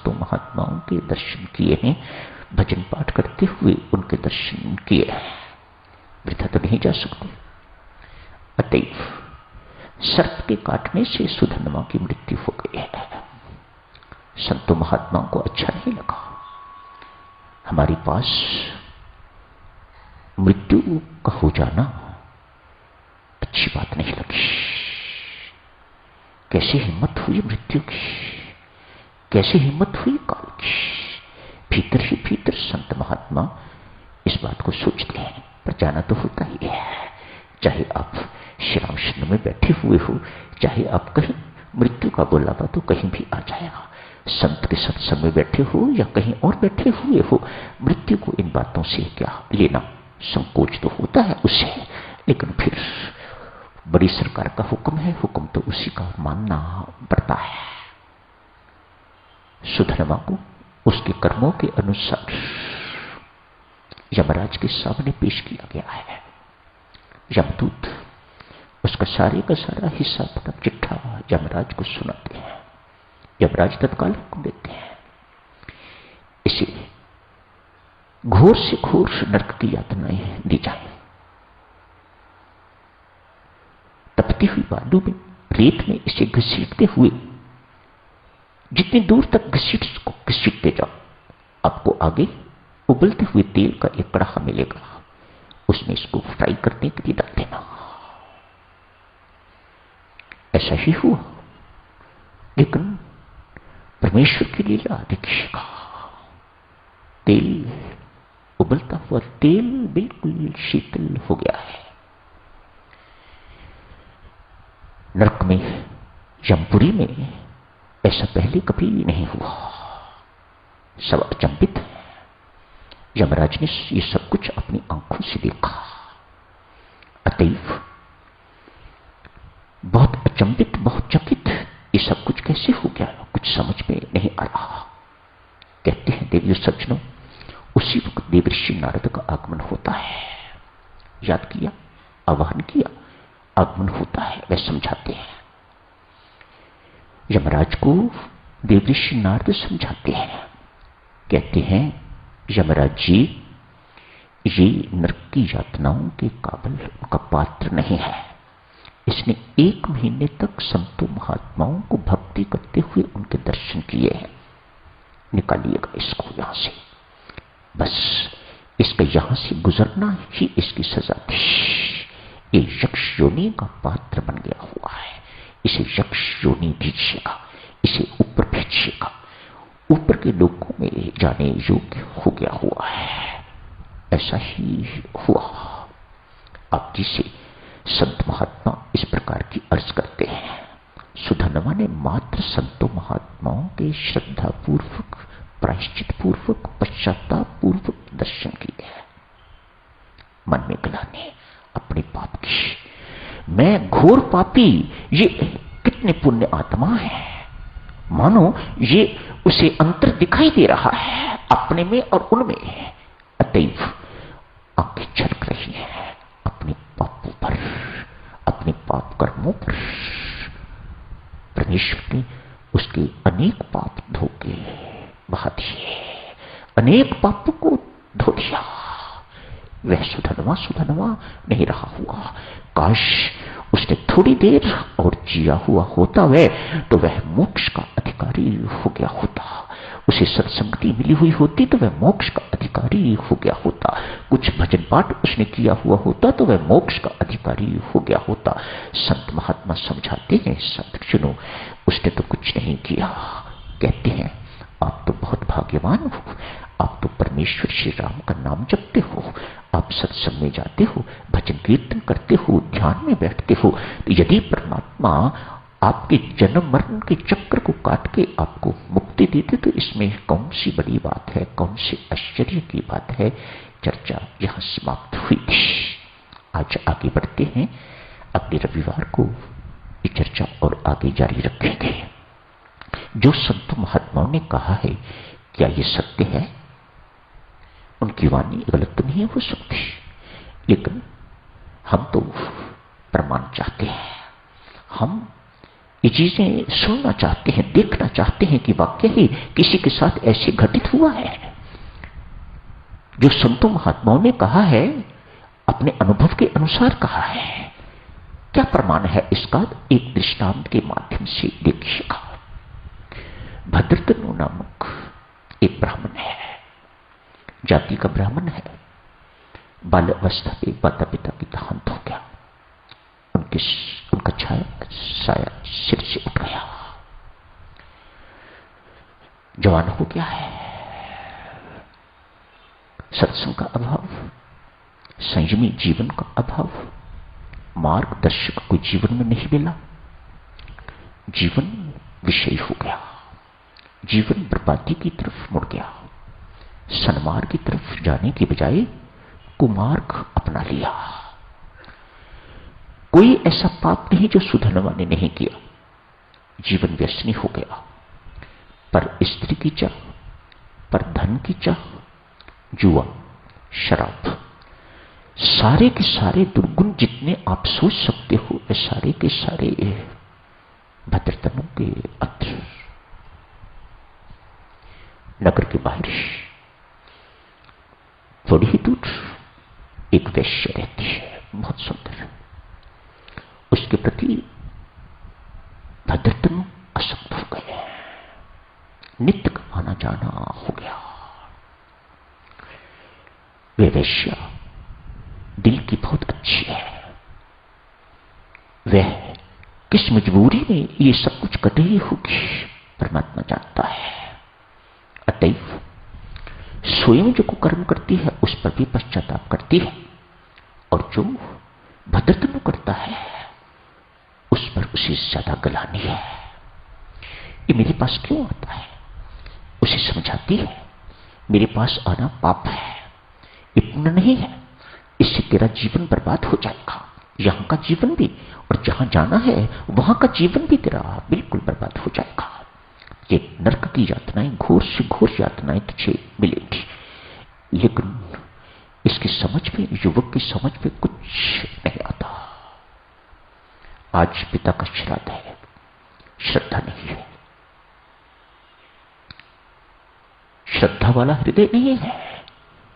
संतों महात्माओं के दर्शन किए हैं, भजन पाठ करते हुए उनके दर्शन किए हैं, वृथा तो नहीं जा सकते। अतएव सर्प के काटने से सुधन्वा की मृत्यु हो गई है। संतों महात्माओं को अच्छा नहीं लगा, हमारे पास मृत्यु का हो जाना अच्छी बात नहीं लगी। कैसे हिम्मत हुई मृत्यु की, कैसे हिम्मत हुई काल की। भीतर ही भीतर संत महात्मा इस बात को सोचते हैं, पर जाना तो होता ही है। चाहे आप श्री रामचंद्र में बैठे हुए हो, चाहे आप कहीं मृत्यु का बुलावा तो कहीं भी आ जाएगा। संत के सत्संग में बैठे हो या कहीं और बैठे हुए हो, मृत्यु को इन बातों से क्या लेना, संकोच तो होता है उससे, लेकिन फिर बड़ी सरकार का हुक्म है, हुक्म तो उसी का मानना पड़ता है। सुधन्वा को उसके कर्मों के अनुसार यमराज के सामने पेश किया गया है। यमदूत उसका सारे का सारा हिसाब किताब चिट्ठा यमराज को सुनाते हैं। यमराज तत्काल हुक्म देते हैं, इसे घोर से घोर नरक की यातनाएं दी जाए। तपती हुई बालू में, रेत में इसे घसीटते हुए जितनी दूर तक घसीटते जाओ, आपको आगे उबलते हुए तेल का एक कड़ाहा मिलेगा, उसमें इसको फ्राई करने के लिए डाल देना। ऐसा ही हुआ, लेकिन परमेश्वर की लीला देखिएगा, तेल, उबलता हुआ तेल बिल्कुल शीतल हो गया है। नरक में, यमपुरी में ऐसा पहले कभी नहीं हुआ। सब अचंभित है। यमराज ने ये सब कुछ अपनी आंखों से देखा, अतएव बहुत अचंभित, बहुत चकित, ये सब कुछ कैसे हो गया, कुछ समझ में नहीं आ रहा। कहते हैं देवियों सज्जनों, उसी वक्त देवर्षि नारद का आगमन होता है। याद किया, आवाहन किया, आगमन होता है, वह समझाते हैं। यमराज को देवर्षि नारद समझाते हैं, कहते हैं यमराज जी, ये नरक की यातनाओं के काबिल उनका पात्र नहीं है। इसने 1 महीने तक संतों महात्माओं को भक्ति करते हुए उनके दर्शन किए हैं। निकालिएगा इसको यहां से, बस इसका यहां से गुजरना ही इसकी सजा थी। ये यक्ष योनि का पात्र बन गया हुआ है, इसे यक्ष योनि दीजिएगा, इसे ऊपर भेजिएगा, ऊपर के लोगों में जाने योग्य हो गया हुआ है। ऐसा ही हुआ। आप जिसे संत महात्मा इस प्रकार की अर्ज करते हैं, सुधन्वा ने मात्र संतों महात्माओं के श्रद्धा पूर्वक, प्रायश्चित पूर्वक, पश्चाताप पूर्वक दर्शन किए हैं। मन में गलाने अपने पाप की, मैं घोर पापी, ये कितने पुण्य आत्मा है। मानो ये उसे अंतर दिखाई दे रहा है अपने में और उनमें। अतएव आंखें झलक रही हैं अपने पापों पर, अपने पाप कर्मों पर। परमेश्वर ने उसके अनेक पाप धो के बहा दिए, अनेक पापों को धो दिया। वह सुधन्वा नहीं रहा हुआ। काश उसने थोड़ी देर और जिया हुआ होता वह, तो वह मोक्ष का अधिकारी हो गया होता। उसे सत्संगति मिली हुई होती तो वह मोक्ष का अधिकारी हो गया होता। कुछ भजन पाठ उसने किया हुआ होता तो वह मोक्ष का अधिकारी हो गया होता। संत महात्मा समझाते हैं, सज्जनों, उसने तो कुछ नहीं किया। कहते हैं आप तो बहुत भाग्यवान हो, आप तो परमेश्वर श्री राम का नाम जपते हो, आप सत्संग में जाते हो, भजन कीर्तन करते हो, ध्यान में बैठते हो। तो यदि परमात्मा आपके जन्म मरण के चक्र को काट के आपको मुक्ति देते तो इसमें कौन सी बड़ी बात है, कौन सी आश्चर्य की बात है। चर्चा यहां समाप्त हुई थी। आज आगे बढ़ते हैं, अगले रविवार को ये चर्चा और आगे जारी रखेंगे। जो संत महात्माओं ने कहा है, क्या ये सत्य है? उनकी वाणी गलत तो नहीं हो सकती, लेकिन हम तो प्रमाण चाहते हैं। हम ये चीजें सुनना चाहते हैं, देखना चाहते हैं कि वाकई ही किसी के साथ ऐसे घटित हुआ है। जो संतों महात्माओं ने कहा है, अपने अनुभव के अनुसार कहा है। क्या प्रमाण है इसका? एक दृष्टांत के माध्यम से देखिएगा। भद्रतनु नामक एक ब्राह्मण है, जाति का ब्राह्मण है। बाल अवस्था पे माता पिता की देहांत हो गया। उनका साया सिर से उठ गया, जवान हो गया है। सत्संग का अभाव, संयमी जीवन का अभाव, मार्गदर्शक कोई जीवन में नहीं मिला। जीवन विषयी हो गया, जीवन बर्बादी की तरफ मुड़ गया। सन्मार्ग की तरफ जाने के बजाय कुमार्ग अपना लिया। कोई ऐसा पाप नहीं जो सुधरने वाले नहीं किया। जीवन व्यसनी हो गया। पर स्त्री की चाह, पर धन की चाह, जुआ, शराब, सारे के सारे दुर्गुण जितने आप सोच सकते हो, वे सारे के सारे भद्रतनु के अंदर। नगर के बाहर थोड़ी ही दूर एक वैश्य रहती है, बहुत सुंदर। उसके प्रति भद्रतनु असक्त हो गए, नित्य का आना जाना हो गया। वे वैश्या दिल की बहुत अच्छी है। वह किस मजबूरी में ये सब कुछ कर रही होगी, परमात्मा जानता है। अतएव स्वयं जो कुकर्म करती है उस पर भी पश्चाताप करती है, और जो भद्रतनु करता है उस पर उसे ज्यादा गलानी है। ये मेरे पास क्यों आता है? उसे समझाती है, मेरे पास आना पाप है, ये पुण्य नहीं है, इससे तेरा जीवन बर्बाद हो जाएगा। यहां का जीवन भी, और जहां जाना है वहां का जीवन भी तेरा बिल्कुल बर्बाद हो जाएगा। ये नरक की यातनाएं, घोर से घोर यातनाएं तुझे मिलेंगी। लेकिन इसकी समझ में, युवक की समझ में कुछ नहीं आता। आज पिता का श्राद्ध है, श्रद्धा नहीं है, श्रद्धा वाला हृदय नहीं है।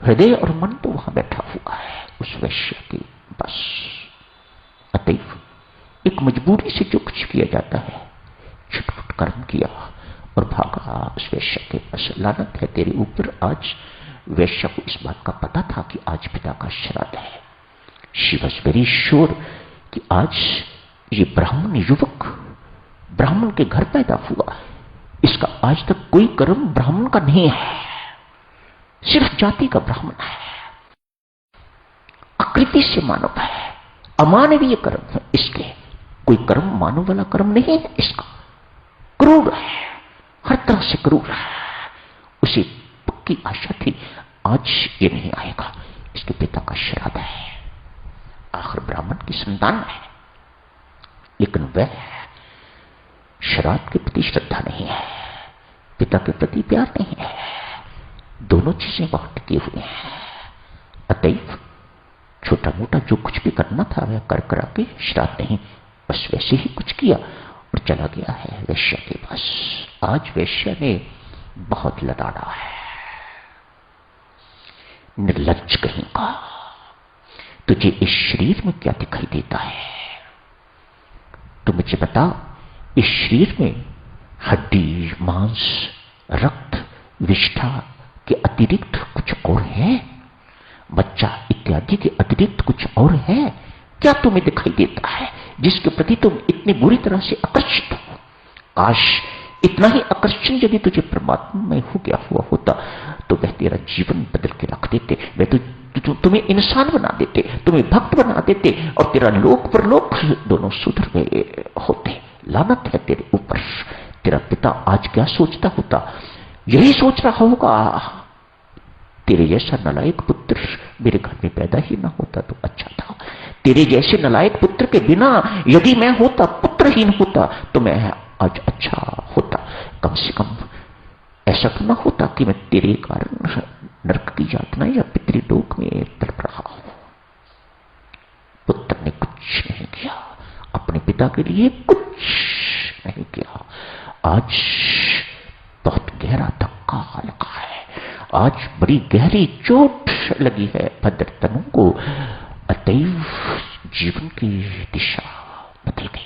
हृदय और मन तो वहां बैठा हुआ है उस वैश्य के पास। अतएव एक मजबूरी से जो कुछ किया जाता है, छुटपुट कर्म किया और भागा उस वैश्य के पास। लानत है तेरे ऊपर। आज वैश्य को इस बात का पता था कि आज पिता का श्राद्ध है। शी वॉज वेरी श्योर कि आज ये ब्राह्मण युवक ब्राह्मण के घर पैदा हुआ, इसका आज तक कोई कर्म ब्राह्मण का नहीं है, सिर्फ जाति का ब्राह्मण है, आकृति से मानव है, अमानवीय कर्म है इसके। कोई कर्म मानव वाला कर्म नहीं है इसका, क्रूर है, हर तरह से क्रूर है। उसे पक्की आशा थी आज ये नहीं आएगा, इसके पिता का श्राद्ध है, आखिर ब्राह्मण की संतान है। लेकिन वह श्राद्ध के प्रति श्रद्धा नहीं है, पिता के प्रति प्यार नहीं है, दोनों चीजें बहुत टिकी हुई हैं। अतएव छोटा मोटा जो कुछ भी करना था वह कर करा के, श्राद्ध नहीं, बस वैसे ही कुछ किया और चला गया है वैश्य के पास। आज वैश्य ने बहुत लड़ाड़ा है, निर्लज्ज कहीं का। तुझे इस शरीर में क्या दिखाई देता है? तो मुझे बता, इस शरीर में हड्डी, मांस, रक्त, विष्ठा के अतिरिक्त कुछ और है? बच्चा इत्यादि के अतिरिक्त कुछ और है? क्या तुम्हें दिखाई देता है जिसके प्रति तुम इतनी बुरी तरह से आकर्षित हो? काश इतना ही आकर्षण यदि तुझे परमात्मा में हो गया हुआ होता तो वह तेरा जीवन बदल के रख देते, वह तो तुम्हें इंसान बना देते, तुम्हें भक्त बना देते, और तेरा लोक परलोक दोनों सुधर गए होते। लानत है तेरे ऊपर। तेरा पिता आज क्या सोचता होता? यही सोच रहा होगा, तेरे जैसा नलायक पुत्र मेरे घर में पैदा ही ना होता तो अच्छा था। तेरे जैसे नलायक पुत्र के बिना यदि मैं होता, पुत्रहीन होता, तो मैं आज अच्छा होता। कम से कम ऐसा तो ना होता कि मैं तेरे कारण नरक की यातना या पितृलोक में तड़प रहा हूं। पुत्र ने कुछ नहीं किया अपने पिता के लिए, कुछ नहीं किया। आज बहुत गहरा धक्का लगा है, आज बड़ी गहरी चोट लगी है भद्रतनु को, अतएव जीवन की दिशा बदल गई।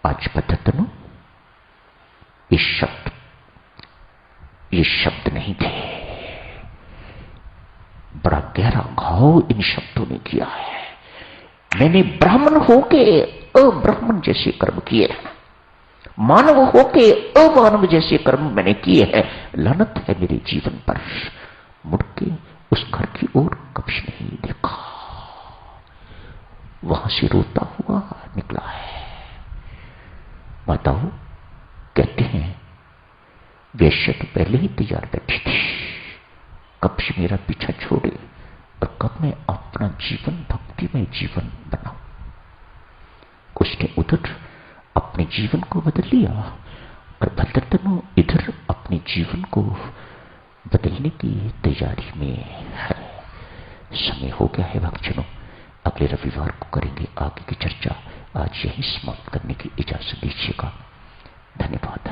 आज भद्रतनु ये शब्द नहीं थे, बड़ा गहरा घाव इन शब्दों ने किया है। मैंने ब्राह्मण होके अब्राह्मण जैसे कर्म किए हैं, मानव होके अमानव जैसे कर्म मैंने किए हैं। लानत है मेरे जीवन पर, मुड़ के उस घर की ओर कभी नहीं देखा। वहां से रोता हुआ निकला है। माताओं कहते हैं वेश्या तो पहले ही तैयार बैठी थी, कब से मेरा पीछा छोड़े और कब मैं अपना जीवन भक्तिमय जीवन बनाऊं। उसने उधर अपने जीवन को बदल लिया और भद्रतनु इधर अपने जीवन को बदलने की तैयारी में है। समय हो गया है भक्तजनों, अगले रविवार को करेंगे आगे की चर्चा। आज यही समाप्त करने की इजाजत दीजिएगा। धन्यवाद।